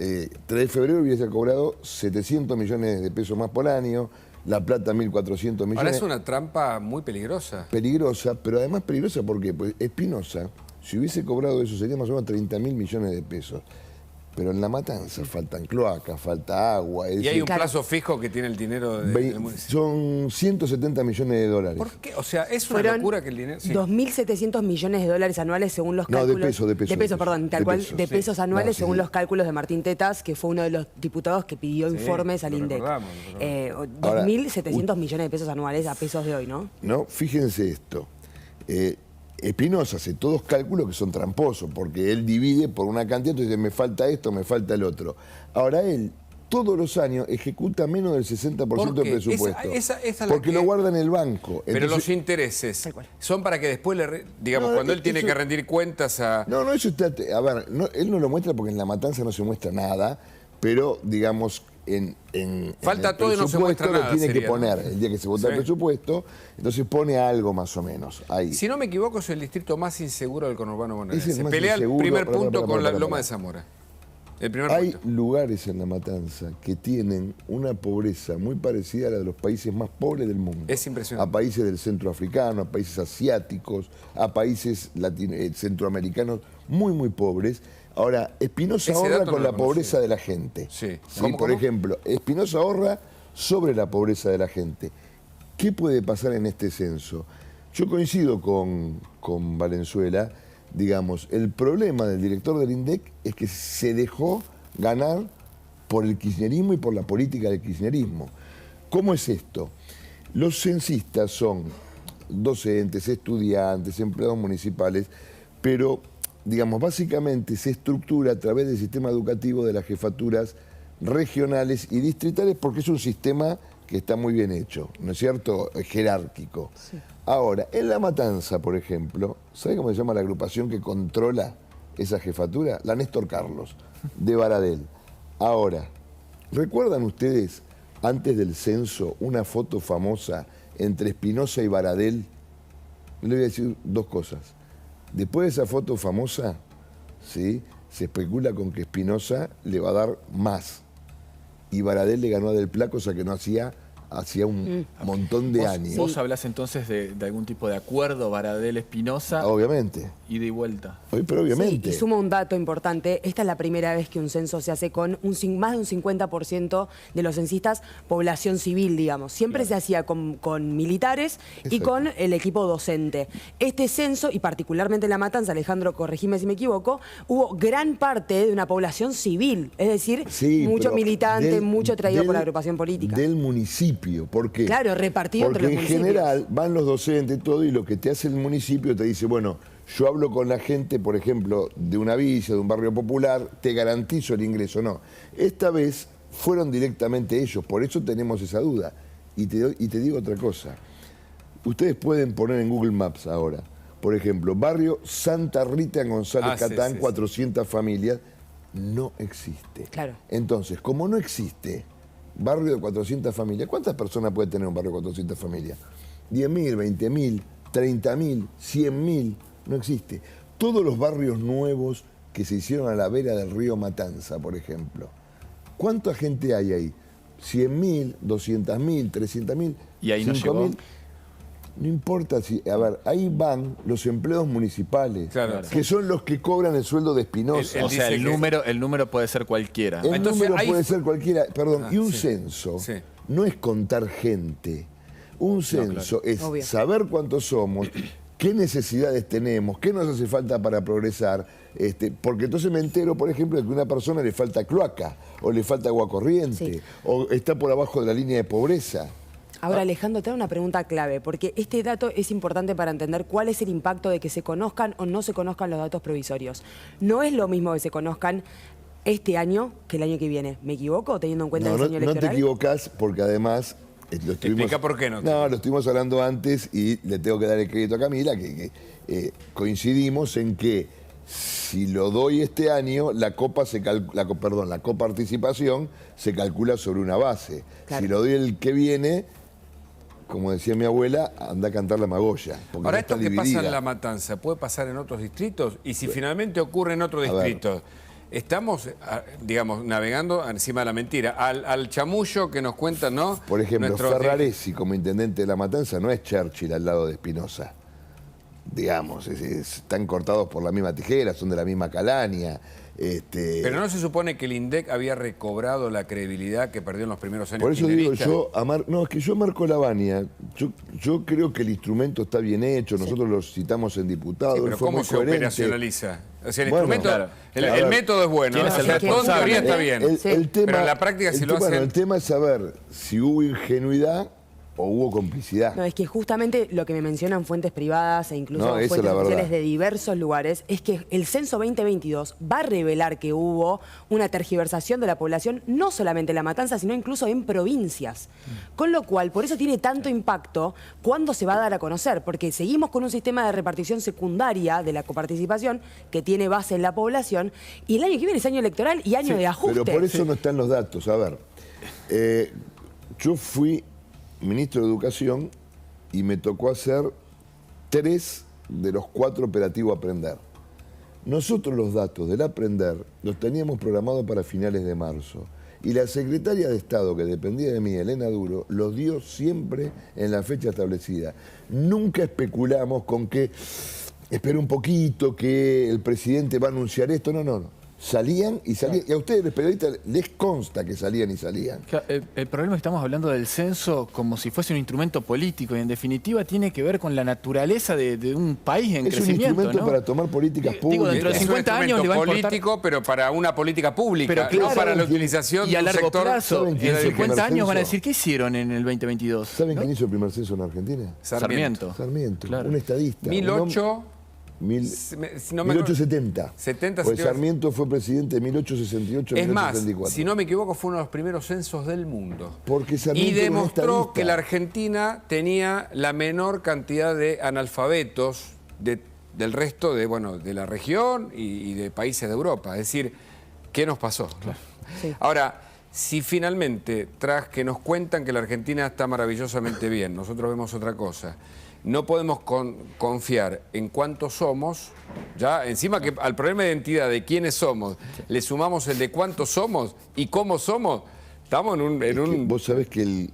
de febrero hubiese cobrado 700 millones de pesos más por año, La Plata 1.400 millones. Ahora es una trampa muy peligrosa. Peligrosa, pero además peligrosa porque pues, Espinosa... Si hubiese cobrado eso, sería más o menos 30.000 millones de pesos. Pero en La Matanza faltan cloacas, falta agua. Y hay un plazo fijo que tiene el dinero del municipio. Son 150 millones de dólares. ¿Por qué? O sea, es una locura que el dinero... Sí. 2.700 millones de dólares anuales según los cálculos... de pesos. De pesos anuales según los cálculos de Martín Tetas, que fue uno de los diputados que pidió informes al INDEC. 2.700 millones de pesos anuales a pesos de hoy, ¿no? No, fíjense esto. Espinosa hace todos cálculos que son tramposos, porque él divide por una cantidad, entonces dice, me falta esto, me falta el otro. Ahora él, todos los años, ejecuta menos del 60% del presupuesto. Porque lo guarda en el banco. Pero entonces, los intereses son para que después, cuando él tiene que rendir cuentas a... No, eso está... A ver, él no lo muestra porque en La Matanza no se muestra nada, pero, digamos, Falta el todo y no se muestra presupuesto nada, lo tiene que sería, ¿no? poner el día que se vota el presupuesto, entonces pone algo más o menos ahí. Si no me equivoco, es el distrito más inseguro del conurbano bonaerense. Es el más Pelea el inseguro, primer pará, punto pará, con la pará, Loma pará. de Zamora. El primer Hay punto. lugares en La Matanza que tienen una pobreza muy parecida a la de los países más pobres del mundo. Es impresionante. A países del centro africano, a países asiáticos, a países centroamericanos muy, muy pobres. Ahora, Espinosa Ese ahorra dato con no la lo pobreza conocía. de la gente. Sí. ¿Sí? ¿Cómo, Por cómo? ejemplo, Espinosa ahorra sobre la pobreza de la gente. ¿Qué puede pasar en este censo? Yo coincido con Valenzuela. Digamos, el problema del director del INDEC es que se dejó ganar por el kirchnerismo y por la política del kirchnerismo. ¿Cómo es esto? Los censistas son docentes, estudiantes, empleados municipales, pero, digamos, básicamente se estructura a través del sistema educativo de las jefaturas regionales y distritales porque es un sistema que está muy bien hecho, ¿no es cierto? Jerárquico. Sí. Ahora, en La Matanza, por ejemplo, ¿sabe cómo se llama la agrupación que controla esa jefatura? La Néstor Carlos, de Baradel. Ahora, ¿recuerdan ustedes, antes del censo, una foto famosa entre Espinosa y Baradel? Le voy a decir dos cosas. Después de esa foto famosa, ¿sí?, se especula con que Espinosa le va a dar más. Y Baradel le ganó a Del Pla, cosa que no hacía un montón de años. ¿Vos hablás entonces de algún tipo de acuerdo Baradel-Espinosa? Obviamente. Ida y vuelta. Pero obviamente. Sí, y sumo un dato importante. Esta es la primera vez que un censo se hace con más de un 50% de los censistas población civil, digamos. Siempre se hacía con militares y con el equipo docente. Este censo, y particularmente en La Matanza, Alejandro, corregime si me equivoco, hubo gran parte de una población civil. Es decir, mucho militante, mucho traído por la agrupación política. Del municipio. ¿Por qué? Claro, repartido entre los municipios. Porque en general van los docentes, todo, y lo que te hace el municipio te dice, bueno, yo hablo con la gente, por ejemplo, de una villa, de un barrio popular, te garantizo el ingreso. No, esta vez fueron directamente ellos, por eso tenemos esa duda. Y te digo otra cosa. Ustedes pueden poner en Google Maps ahora, por ejemplo, barrio Santa Rita en González Catán, 400 familias, no existe. Claro. Entonces, como no existe barrio de 400 familias, ¿cuántas personas puede tener un barrio de 400 familias? 10.000, 20.000, 30.000, 100.000, no existe. Todos los barrios nuevos que se hicieron a la vera del río Matanza, por ejemplo, ¿cuánta gente hay ahí? 100.000, 200.000, 300.000, ¿Y ahí no llegó? No importa si... A ver, ahí van los empleados municipales, que son los que cobran el sueldo de Espinosa. O sea, el número puede ser cualquiera. El número puede ser cualquiera, perdón. Y un censo no es contar gente. Un censo es saber cuántos somos, qué necesidades tenemos, qué nos hace falta para progresar. Porque entonces me entero, por ejemplo, de que a una persona le falta cloaca, o le falta agua corriente, o está por abajo de la línea de pobreza. Ahora, Alejandro, te hago una pregunta clave, porque este dato es importante para entender cuál es el impacto de que se conozcan o no se conozcan los datos provisorios. No es lo mismo que se conozcan este año que el año que viene. ¿Me equivoco teniendo en cuenta el año electoral? No te equivocas, porque además... Explica por qué no. No, lo estuvimos hablando antes y le tengo que dar el crédito a Camila, que coincidimos en que si lo doy este año, la coparticipación se calcula sobre una base. Claro. Si lo doy el que viene, como decía mi abuela, anda a cantar la magoya. Ahora, esto que pasa en La Matanza, ¿puede pasar en otros distritos? Y si finalmente ocurre en otros distritos, estamos, digamos, navegando encima de la mentira. Al chamullo que nos cuentan, ¿no? Por ejemplo, Ferraresi, como intendente de La Matanza, no es Churchill al lado de Espinosa. Digamos, están cortados por la misma tijera, son de la misma calaña. Pero ¿no se supone que el INDEC había recobrado la credibilidad que perdió en los primeros años? Por eso digo, es que yo a Marco Lavagna, yo creo que el instrumento está bien hecho, nosotros lo citamos en diputados. Sí, pero ¿cómo se operacionaliza? O sea, el instrumento, claro. El método es bueno, ¿no? O sea, todo en teoría está bien, pero en la práctica si lo hacen... Bueno, el tema es saber si hubo ingenuidad o hubo complicidad. No, es que justamente lo que me mencionan fuentes privadas e incluso fuentes oficiales de diversos lugares es que el censo 2022 va a revelar que hubo una tergiversación de la población, no solamente en La Matanza, sino incluso en provincias. Con lo cual, por eso tiene tanto impacto cuando se va a dar a conocer, porque seguimos con un sistema de repartición secundaria de la coparticipación que tiene base en la población, y el año que viene es año electoral y año de ajuste. Pero por eso no están los datos. A ver, Yo fui ministro de Educación y me tocó hacer 3 de los 4 operativos Aprender. Nosotros los datos del Aprender los teníamos programados para finales de marzo. Y la secretaria de Estado, que dependía de mí, Elena Duro, los dio siempre en la fecha establecida. Nunca especulamos con que, espera un poquito, que el presidente va a anunciar esto. No. Salían y salían. Y a ustedes, los periodistas, les consta que salían y salían. El problema es que estamos hablando del censo como si fuese un instrumento político y en definitiva tiene que ver con la naturaleza de un país en crecimiento. Es un instrumento, ¿no? para tomar políticas públicas. Digo, dentro de 50 años le va a importar... político, pero para una política pública, pero claro, no para la utilización y a de un largo sector. plazo. En ¿Quién 50 años van a decir, ¿qué hicieron en el 2022? ¿Saben quién hizo el primer censo en Argentina? Sarmiento. Claro. Un estadista. 1870. 70, pues Sarmiento fue presidente de 1868 a 1874. Más, si no me equivoco, fue uno de los primeros censos del mundo. Porque Sarmiento y demostró que la Argentina tenía la menor cantidad de analfabetos del resto de la región y de países de Europa. Es decir, ¿qué nos pasó? Claro. Sí. Ahora, si finalmente, tras que nos cuentan que la Argentina está maravillosamente bien, nosotros vemos otra cosa, no podemos confiar en cuántos somos, ya encima que al problema de identidad de quiénes somos, le sumamos el de cuántos somos y cómo somos, estamos en un... Vos sabés que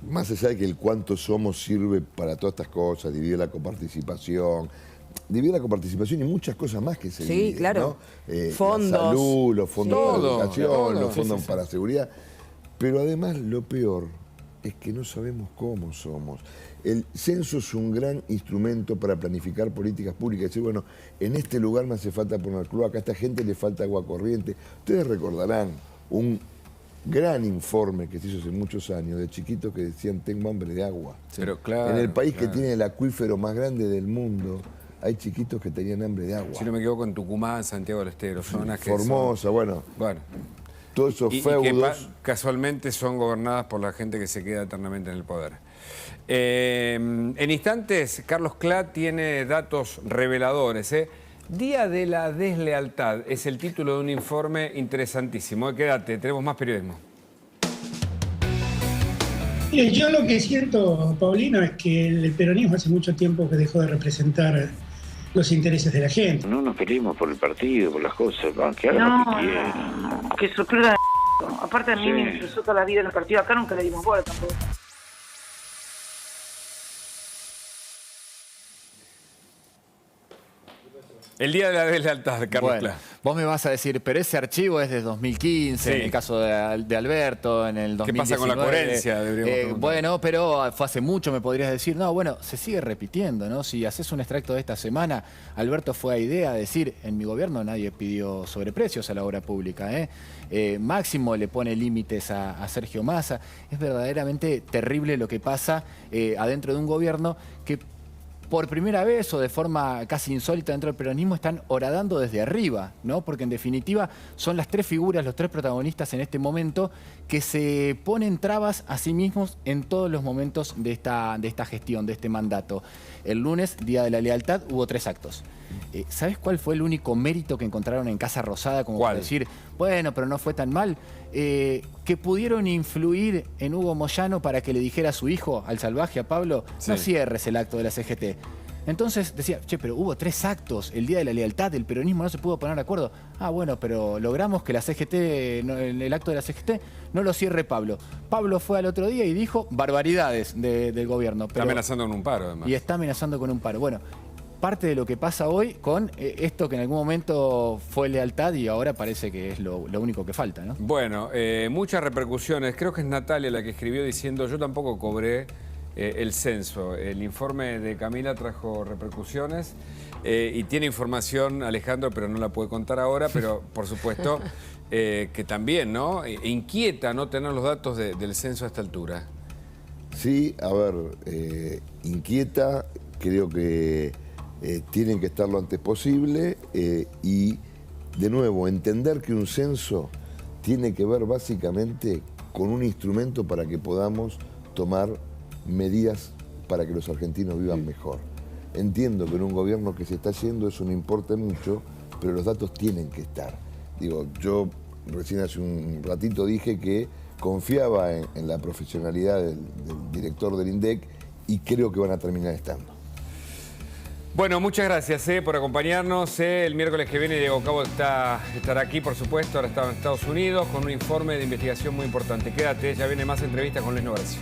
más allá de que el cuánto somos sirve para todas estas cosas, dividir la coparticipación y muchas cosas más que se dividen, claro. ¿no? Fondos. La salud, los fondos de educación, los fondos para seguridad. Pero además lo peor es que no sabemos cómo somos. El censo es un gran instrumento para planificar políticas públicas. Decir, bueno, en este lugar me hace falta poner cloaca, a esta gente le falta agua corriente. Ustedes recordarán un gran informe que se hizo hace muchos años de chiquitos que decían, tengo hambre de agua. Pero claro, en el país que tiene el acuífero más grande del mundo, hay chiquitos que tenían hambre de agua. Si no me equivoco, en Tucumán, Santiago del Estero, zonas que Formosa, son, bueno. Todos esos y feudos. que casualmente son gobernadas por la gente que se queda eternamente en el poder. En instantes, Carlos Clá tiene datos reveladores. Día de la deslealtad es el título de un informe interesantísimo. Quédate, tenemos más periodismo. Yo lo que siento, Paulino, es que el peronismo hace mucho tiempo que dejó de representar los intereses de la gente. No nos peleemos por el partido, por las cosas, que hagan lo que quieran. Que se pierda. Aparte a mí me interesó toda la vida en el partido, acá nunca le dimos bola tampoco. El día de la deslealtad, Carlos bueno, Clá. Vos me vas a decir, pero ese archivo es de 2015, en el caso de Alberto, en el 2019. ¿Qué pasa con la coherencia? Bueno, pero fue hace mucho, me podrías decir. No, bueno, se sigue repitiendo, ¿no? Si haces un extracto de esta semana, Alberto fue a idea de decir, en mi gobierno nadie pidió sobreprecios a la obra pública, Máximo le pone límites a Sergio Massa. Es verdaderamente terrible lo que pasa adentro de un gobierno que por primera vez o de forma casi insólita dentro del peronismo están horadando desde arriba, ¿no? Porque en definitiva son las 3 figuras, los 3 protagonistas en este momento que se ponen trabas a sí mismos en todos los momentos de esta gestión, de este mandato. El lunes, Día de la Lealtad, hubo 3 actos. ¿Sabes cuál fue el único mérito que encontraron en Casa Rosada? Como para decir, bueno, pero no fue tan mal. Que pudieron influir en Hugo Moyano para que le dijera a su hijo, al salvaje, a Pablo, no cierres el acto de la CGT. Entonces decía, che, pero hubo 3 actos, el Día de la Lealtad, el peronismo no se pudo poner de acuerdo. Ah, bueno, pero logramos que la CGT, el acto de la CGT, no lo cierre Pablo. Pablo fue al otro día y dijo barbaridades del gobierno. Pero, está amenazando con un paro, además. Y está amenazando con un paro. Bueno, parte de lo que pasa hoy con esto que en algún momento fue lealtad y ahora parece que es lo único que falta, ¿no? Bueno, muchas repercusiones. Creo que es Natalia la que escribió diciendo, yo tampoco cobré el censo. El informe de Camila trajo repercusiones y tiene información, Alejandro, pero no la puede contar ahora, pero por supuesto que también, ¿no? Inquieta no tener los datos del censo a esta altura. Sí, a ver, inquieta, creo que tienen que estar lo antes posible y, de nuevo, entender que un censo tiene que ver básicamente con un instrumento para que podamos tomar medidas para que los argentinos vivan mejor. Entiendo que en un gobierno que se está yendo eso no importa mucho, pero los datos tienen que estar. Digo, yo recién hace un ratito dije que confiaba en la profesionalidad del director del INDEC y creo que van a terminar estando. Bueno, muchas gracias por acompañarnos. El miércoles que viene Diego Cabo estará aquí, por supuesto. Ahora está en Estados Unidos con un informe de investigación muy importante. Quédate, ya viene más entrevistas con Luis Novarecio.